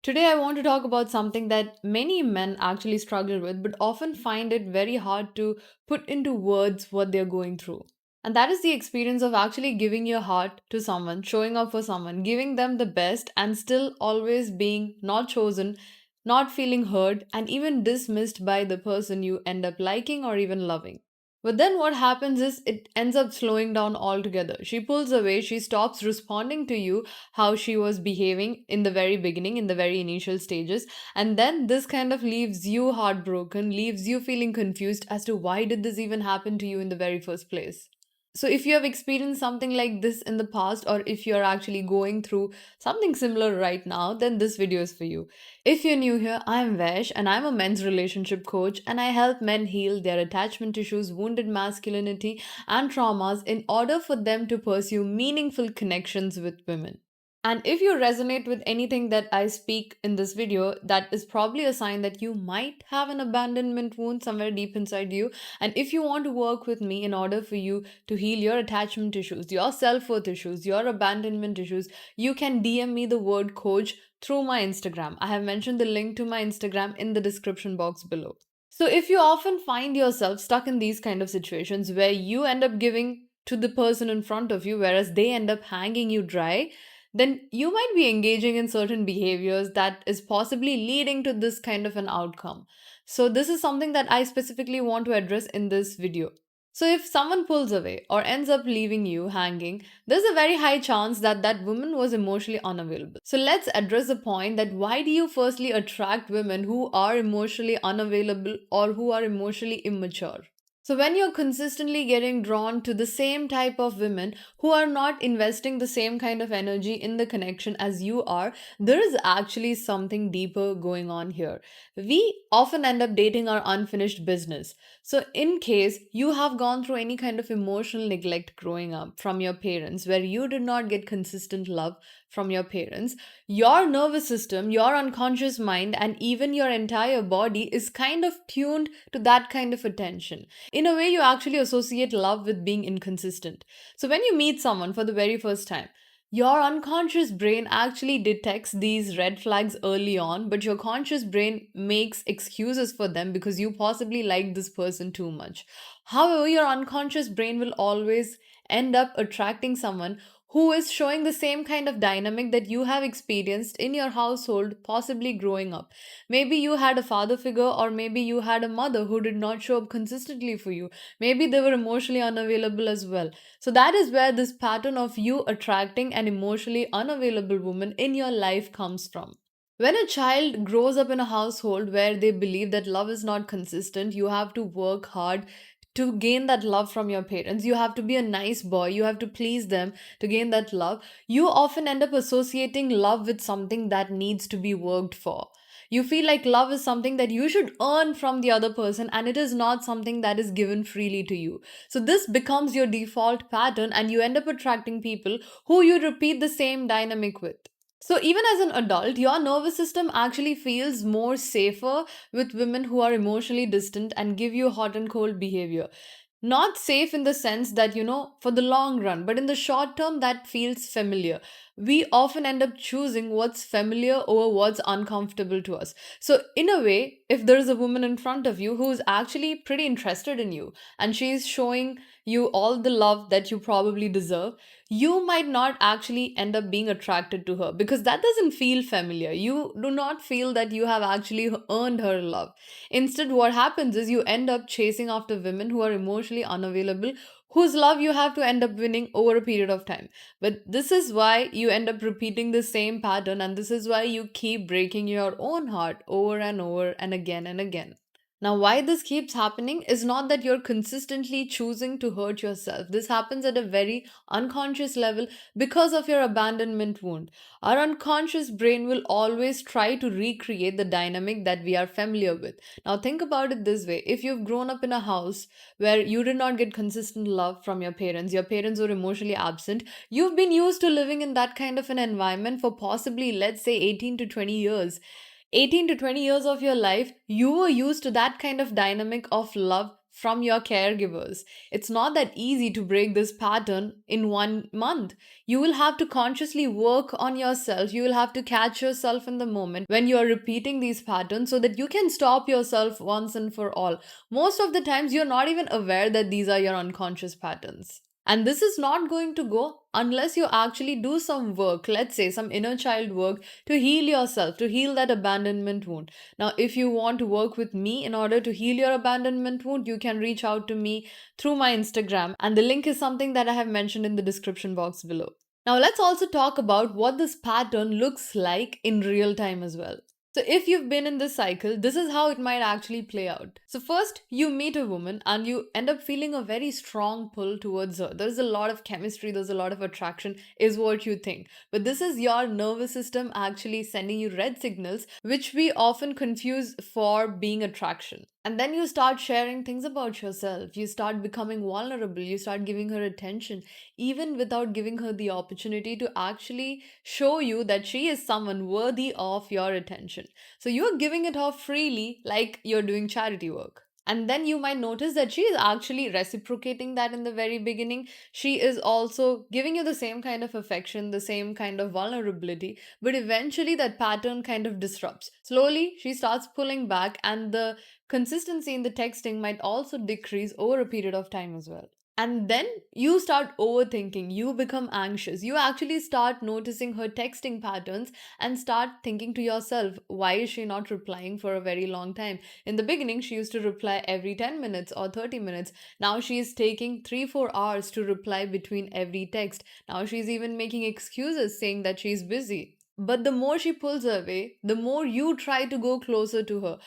Today, I want to talk about something that many men actually struggle with, but often find it very hard to put into words what they're going through. And that is the experience of actually giving your heart to someone, showing up for someone, giving them the best, and still always being not chosen, not feeling heard, and even dismissed by the person you end up liking or even loving. But then what happens is it ends up slowing down altogether. She pulls away, she stops responding to you how she was behaving in the very beginning, in the very initial stages. And then this kind of leaves you heartbroken, leaves you feeling confused as to why did this even happen to you in the very first place. So, if you have experienced something like this in the past, or if you're actually going through something similar right now, then this video is for you. If you're new here, I'm Vesh and I'm a men's relationship coach and I help men heal their attachment issues, wounded masculinity, and traumas in order for them to pursue meaningful connections with women. And if you resonate with anything that I speak in this video, that is probably a sign that you might have an abandonment wound somewhere deep inside you. And if you want to work with me in order for you to heal your attachment issues, your self worth issues, your abandonment issues, you can DM me the word coach through my Instagram. I have mentioned the link to my Instagram in the description box below. So, if you often find yourself stuck in these kind of situations where you end up giving to the person in front of you, whereas they end up hanging you dry, then you might be engaging in certain behaviors that is possibly leading to this kind of an outcome. So, this is something that I specifically want to address in this video. So, if someone pulls away or ends up leaving you hanging, there's a very high chance that that woman was emotionally unavailable. So, let's address the point that why do you firstly attract women who are emotionally unavailable or who are emotionally immature? So, when you're consistently getting drawn to the same type of women who are not investing the same kind of energy in the connection as you are, there is actually something deeper going on here. We often end up dating our unfinished business. So, in case you have gone through any kind of emotional neglect growing up from your parents, where you did not get consistent love from your parents, your nervous system, your unconscious mind, and even your entire body is kind of tuned to that kind of attention. In a way, you actually associate love with being inconsistent. So, when you meet someone for the very first time, your unconscious brain actually detects these red flags early on, but your conscious brain makes excuses for them because you possibly like this person too much. However, your unconscious brain will always end up attracting someone who is showing the same kind of dynamic that you have experienced in your household, possibly growing up. Maybe you had a father figure, or maybe you had a mother who did not show up consistently for you. Maybe they were emotionally unavailable as well. So, that is where this pattern of you attracting an emotionally unavailable woman in your life comes from. When a child grows up in a household where they believe that love is not consistent, you have to work hard to gain that love from your parents. You have to be a nice boy, you have to please them to gain that love. You often end up associating love with something that needs to be worked for. You feel like love is something that you should earn from the other person, and it is not something that is given freely to you. So, this becomes your default pattern, and you end up attracting people who you repeat the same dynamic with. So, even as an adult, your nervous system actually feels more safer with women who are emotionally distant and give you hot and cold behavior. Not safe in the sense that, for the long run, but in the short term, that feels familiar. We often end up choosing what's familiar over what's uncomfortable to us. So, in a way, if there is a woman in front of you who's actually pretty interested in you and she's showing you all the love that you probably deserve, you might not actually end up being attracted to her because that doesn't feel familiar. You do not feel that you have actually earned her love. Instead, what happens is you end up chasing after women who are emotionally unavailable, whose love you have to end up winning over a period of time. But this is why you end up repeating the same pattern, and this is why you keep breaking your own heart over and over and again and again. Now, why this keeps happening is not that you're consistently choosing to hurt yourself. This happens at a very unconscious level because of your abandonment wound. Our unconscious brain will always try to recreate the dynamic that we are familiar with. Now, think about it this way: if you've grown up in a house where you did not get consistent love from your parents were emotionally absent, you've been used to living in that kind of an environment for possibly, let's say, 18 to 20 years. 18 to 20 years of your life, you were used to that kind of dynamic of love from your caregivers. It's not that easy to break this pattern in 1 month. You will have to consciously work on yourself. You will have to catch yourself in the moment when you are repeating these patterns so that you can stop yourself once and for all. Most of the times, you're not even aware that these are your unconscious patterns. And this is not going to go unless you actually do some work, let's say some inner child work, to heal yourself, to heal that abandonment wound. Now, if you want to work with me in order to heal your abandonment wound, you can reach out to me through my Instagram. And the link is something that I have mentioned in the description box below. Now, let's also talk about what this pattern looks like in real time as well. So, if you've been in this cycle, this is how it might actually play out. So, first, you meet a woman and you end up feeling a very strong pull towards her. There's a lot of chemistry, there's a lot of attraction, is what you think. But this is your nervous system actually sending you red signals, which we often confuse for being attraction. And then you start sharing things about yourself. You start becoming vulnerable. You start giving her attention, even without giving her the opportunity to actually show you that she is someone worthy of your attention. So you're giving it off freely, like you're doing charity work. And then you might notice that she is actually reciprocating that in the very beginning. She is also giving you the same kind of affection, the same kind of vulnerability, but eventually that pattern kind of disrupts. Slowly, she starts pulling back, and the consistency in the texting might also decrease over a period of time as well. And then you start overthinking, you become anxious. You actually start noticing her texting patterns and start thinking to yourself, why is she not replying for a very long time? In the beginning, she used to reply every 10 minutes or 30 minutes. Now she is taking 3 4 hours to reply between every text. Now she's even making excuses saying that she's busy. But the more she pulls away, the more you try to go closer to her.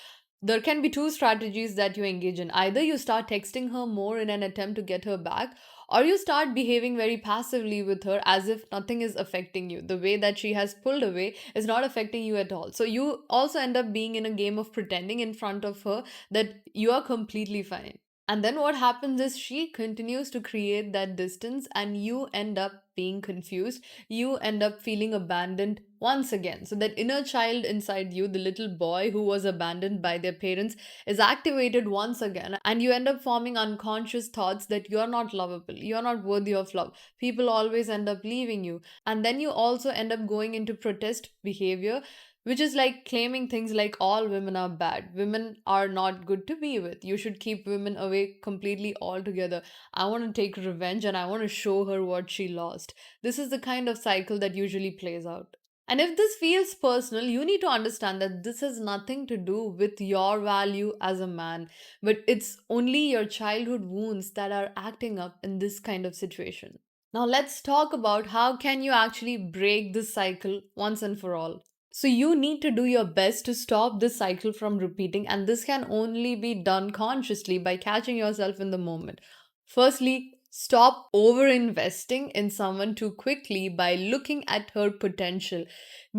There can be two strategies that you engage in. Either you start texting her more in an attempt to get her back, or you start behaving very passively with her as if nothing is affecting you. The way that she has pulled away is not affecting you at all. So you also end up being in a game of pretending in front of her that you are completely fine. And then what happens is she continues to create that distance, and you end up being confused. You end up feeling abandoned once again. So, that inner child inside you, the little boy who was abandoned by their parents, is activated once again. And you end up forming unconscious thoughts that you're not lovable, you're not worthy of love. People always end up leaving you. And then you also end up going into protest behavior, which is like claiming things like all women are bad, women are not good to be with, you should keep women away completely altogether. I want to take revenge and I want to show her what she lost. This is the kind of cycle that usually plays out. And if this feels personal, you need to understand that this has nothing to do with your value as a man, but it's only your childhood wounds that are acting up in this kind of situation. Now let's talk about how can you actually break this cycle once and for all. So you need to do your best to stop this cycle from repeating, and this can only be done consciously by catching yourself in the moment. Firstly, stop over investing in someone too quickly by looking at her potential.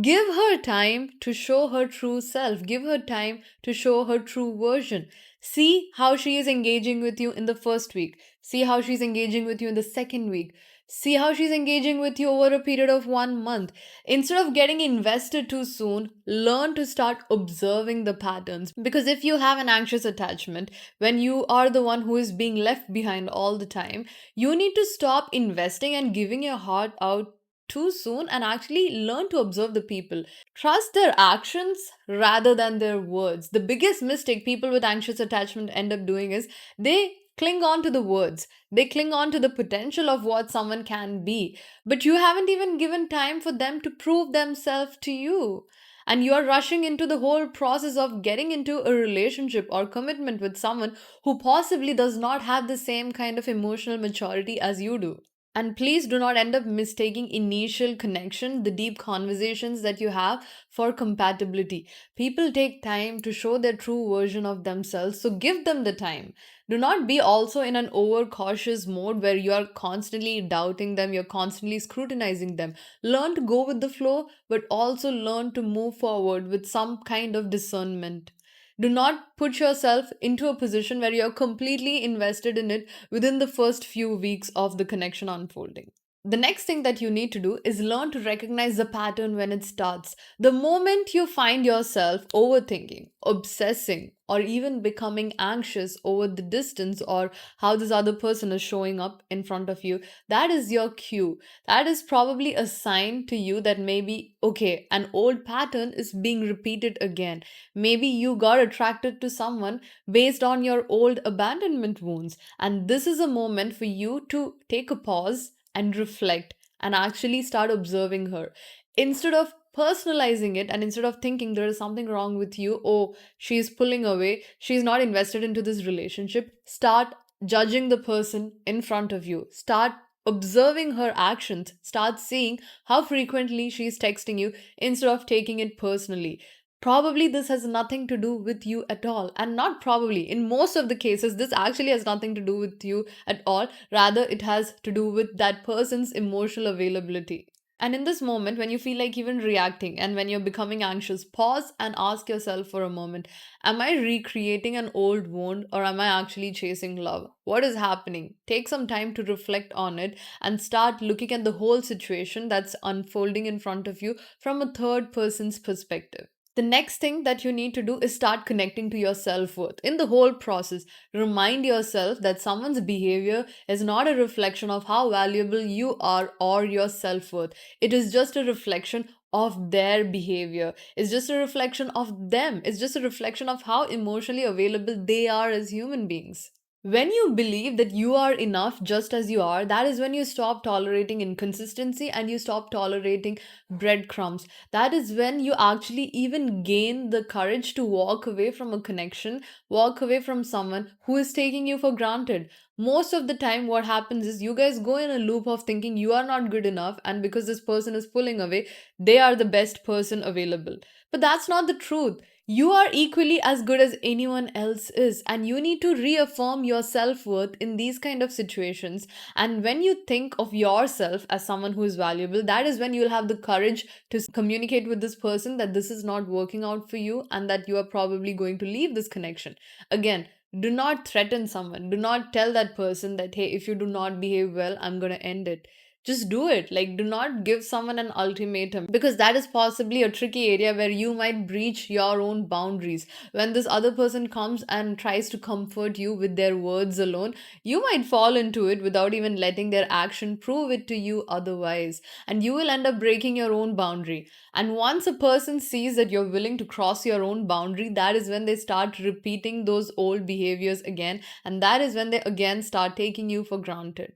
Give her time to show her true self. Give her time to show her true version. See how she is engaging with you in the first week. See how she's engaging with you in the second week. See how she's engaging with you over a period of 1 month. Instead of getting invested too soon, learn to start observing the patterns. Because if you have an anxious attachment, when you are the one who is being left behind all the time, you need to stop investing and giving your heart out too soon and actually learn to observe the people. Trust their actions rather than their words. The biggest mistake people with anxious attachment end up doing is they cling on to the words. They cling on to the potential of what someone can be. But you haven't even given time for them to prove themselves to you. And you are rushing into the whole process of getting into a relationship or commitment with someone who possibly does not have the same kind of emotional maturity as you do. And please do not end up mistaking initial connection, the deep conversations that you have, for compatibility. People take time to show their true version of themselves, so give them the time. Do not be also in an overcautious mode where you are constantly doubting them, you're constantly scrutinizing them. Learn to go with the flow, but also learn to move forward with some kind of discernment. Do not put yourself into a position where you're completely invested in it within the first few weeks of the connection unfolding. The next thing that you need to do is learn to recognize the pattern when it starts. The moment you find yourself overthinking, obsessing, or even becoming anxious over the distance or how this other person is showing up in front of you, that is your cue. That is probably a sign to you that maybe, okay, an old pattern is being repeated again. Maybe you got attracted to someone based on your old abandonment wounds. And this is a moment for you to take a pause and reflect and actually start observing her. Instead of personalizing it and instead of thinking there is something wrong with you, oh, she's pulling away, she's not invested into this relationship, start judging the person in front of you. Start observing her actions. Start seeing how frequently she's texting you instead of taking it personally. Probably this has nothing to do with you at all. And not probably, in most of the cases, this actually has nothing to do with you at all. Rather, it has to do with that person's emotional availability. And in this moment, when you feel like even reacting and when you're becoming anxious, pause and ask yourself for a moment, am I recreating an old wound or am I actually chasing love? What is happening? Take some time to reflect on it and start looking at the whole situation that's unfolding in front of you from a third person's perspective. The next thing that you need to do is start connecting to your self worth. In the whole process, remind yourself that someone's behavior is not a reflection of how valuable you are or your self worth. It is just a reflection of their behavior. It's just a reflection of them. It's just a reflection of how emotionally available they are as human beings. When you believe that you are enough just as you are, that is when you stop tolerating inconsistency and you stop tolerating breadcrumbs. That is when you actually even gain the courage to walk away from a connection, walk away from someone who is taking you for granted. Most of the time, what happens is you guys go in a loop of thinking you are not good enough, and because this person is pulling away, they are the best person available. But that's not the truth. You are equally as good as anyone else is, and you need to reaffirm your self worth in these kind of situations. And when you think of yourself as someone who is valuable, that is when you'll have the courage to communicate with this person that this is not working out for you and that you are probably going to leave this connection. Again, do not threaten someone. Do not tell that person that, hey, if you do not behave well, I'm going to end it. Just do it. Like, do not give someone an ultimatum because that is possibly a tricky area where you might breach your own boundaries. When this other person comes and tries to comfort you with their words alone, you might fall into it without even letting their action prove it to you otherwise. And you will end up breaking your own boundary. And once a person sees that you're willing to cross your own boundary, that is when they start repeating those old behaviors again. And that is when they again start taking you for granted.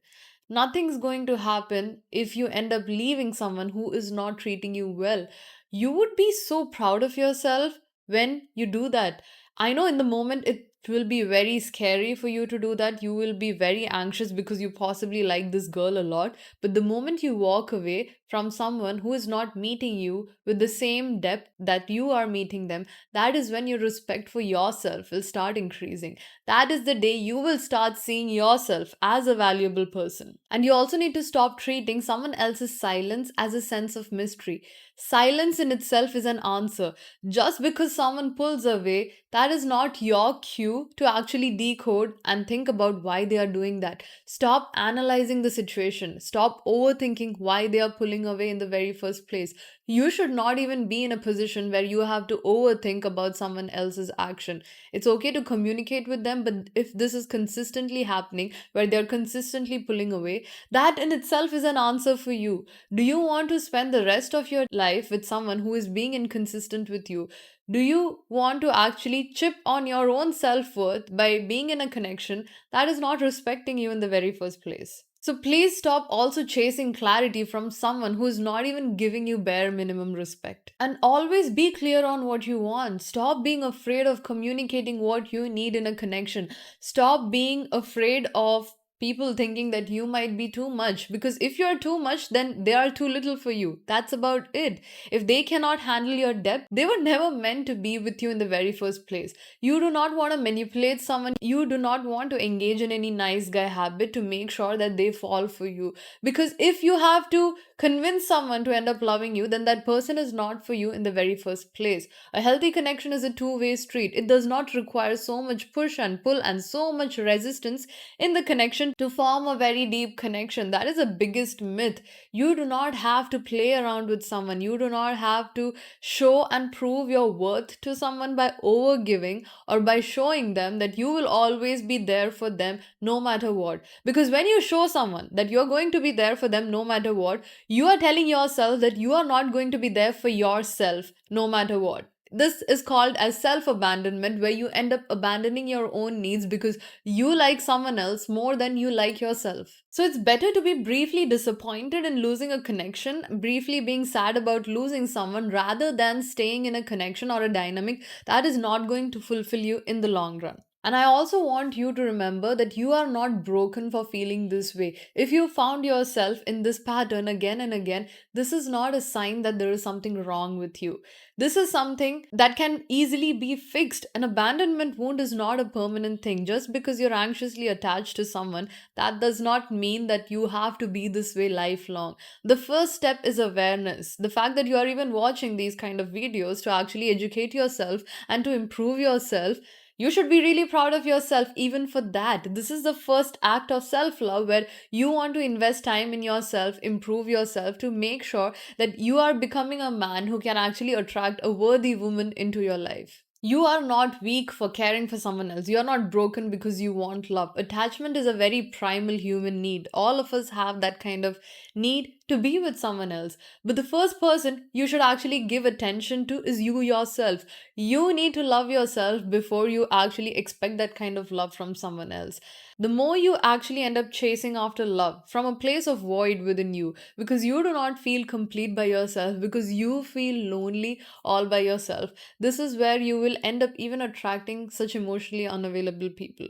Nothing's going to happen if you end up leaving someone who is not treating you well. You would be so proud of yourself when you do that. I know in the moment it will be very scary for you to do that. You will be very anxious because you possibly like this girl a lot. But the moment you walk away from someone who is not meeting you with the same depth that you are meeting them, that is when your respect for yourself will start increasing. That is the day you will start seeing yourself as a valuable person. And you also need to stop treating someone else's silence as a sense of mystery. Silence in itself is an answer. Just because someone pulls away, that is not your cue to actually decode and think about why they are doing that. Stop analyzing the situation. Stop overthinking why they are pulling away in the very first place. You should not even be in a position where you have to overthink about someone else's action. It's okay to communicate with them, but if this is consistently happening, where they're consistently pulling away, that in itself is an answer for you. Do you want to spend the rest of your life with someone who is being inconsistent with you? Do you want to actually chip on your own self worth by being in a connection that is not respecting you in the very first place? So please stop also chasing clarity from someone who is not even giving you bare minimum respect. And always be clear on what you want. Stop being afraid of communicating what you need in a connection. Stop being afraid of people thinking that you might be too much, because if you're too much then they are too little for you. That's about it. If they cannot handle your depth, they were never meant to be with you in the very first place. You do not want to manipulate someone. You do not want to engage in any nice guy habit to make sure that they fall for you. Because if you have to convince someone to end up loving you, then that person is not for you in the very first place. A healthy connection is a two-way street. It does not require so much push and pull and so much resistance in the connection intention to form a very deep connection. That is the biggest myth. You do not have to play around with someone. You do not have to show and prove your worth to someone by overgiving or by showing them that you will always be there for them no matter what. Because when you show someone that you're going to be there for them no matter what, you are telling yourself that you are not going to be there for yourself no matter what. This is called as self abandonment, where you end up abandoning your own needs because you like someone else more than you like yourself. So it's better to be briefly disappointed in losing a connection, briefly being sad about losing someone, rather than staying in a connection or a dynamic that is not going to fulfill you in the long run. And I also want you to remember that you are not broken for feeling this way. If you found yourself in this pattern again and again, this is not a sign that there is something wrong with you. This is something that can easily be fixed. An abandonment wound is not a permanent thing. Just because you're anxiously attached to someone, that does not mean that you have to be this way lifelong. The first step is awareness. The fact that you are even watching these kind of videos to actually educate yourself and to improve yourself, you should be really proud of yourself even for that. This is the first act of self love where you want to invest time in yourself, improve yourself to make sure that you are becoming a man who can actually attract a worthy woman into your life. You are not weak for caring for someone else. You are not broken because you want love. Attachment is a very primal human need. All of us have that kind of need to be with someone else. But the first person you should actually give attention to is you yourself. You need to love yourself before you actually expect that kind of love from someone else. The more you actually end up chasing after love from a place of void within you, because you do not feel complete by yourself, because you feel lonely all by yourself, this is where you will end up even attracting such emotionally unavailable people.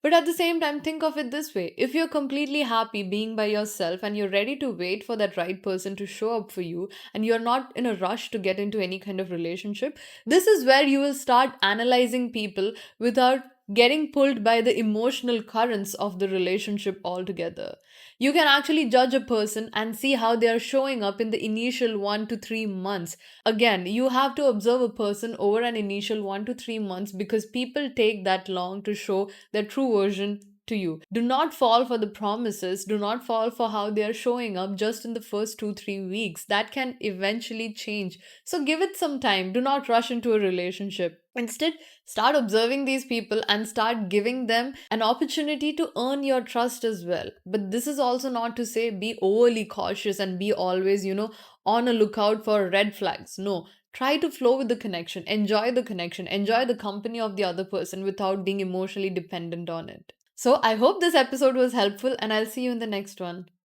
But at the same time, think of it this way: if you're completely happy being by yourself and you're ready to wait for that right person to show up for you, and you're not in a rush to get into any kind of relationship, this is where you will start analyzing people without getting pulled by the emotional currents of the relationship altogether. You can actually judge a person and see how they are showing up in the initial 1 to 3 months. Again, you have to observe a person over an initial 1 to 3 months because people take that long to show their true version to you. Do not fall for the promises. Do not fall for how they are showing up just in the first 2 3 weeks. That can eventually change. So give it some time. Do not rush into a relationship. Instead, start observing these people and start giving them an opportunity to earn your trust as well. But this is also not to say be overly cautious and be always, on a lookout for red flags. No. Try to flow with the connection, enjoy the company of the other person without being emotionally dependent on it. So, I hope this episode was helpful, and I'll see you in the next one.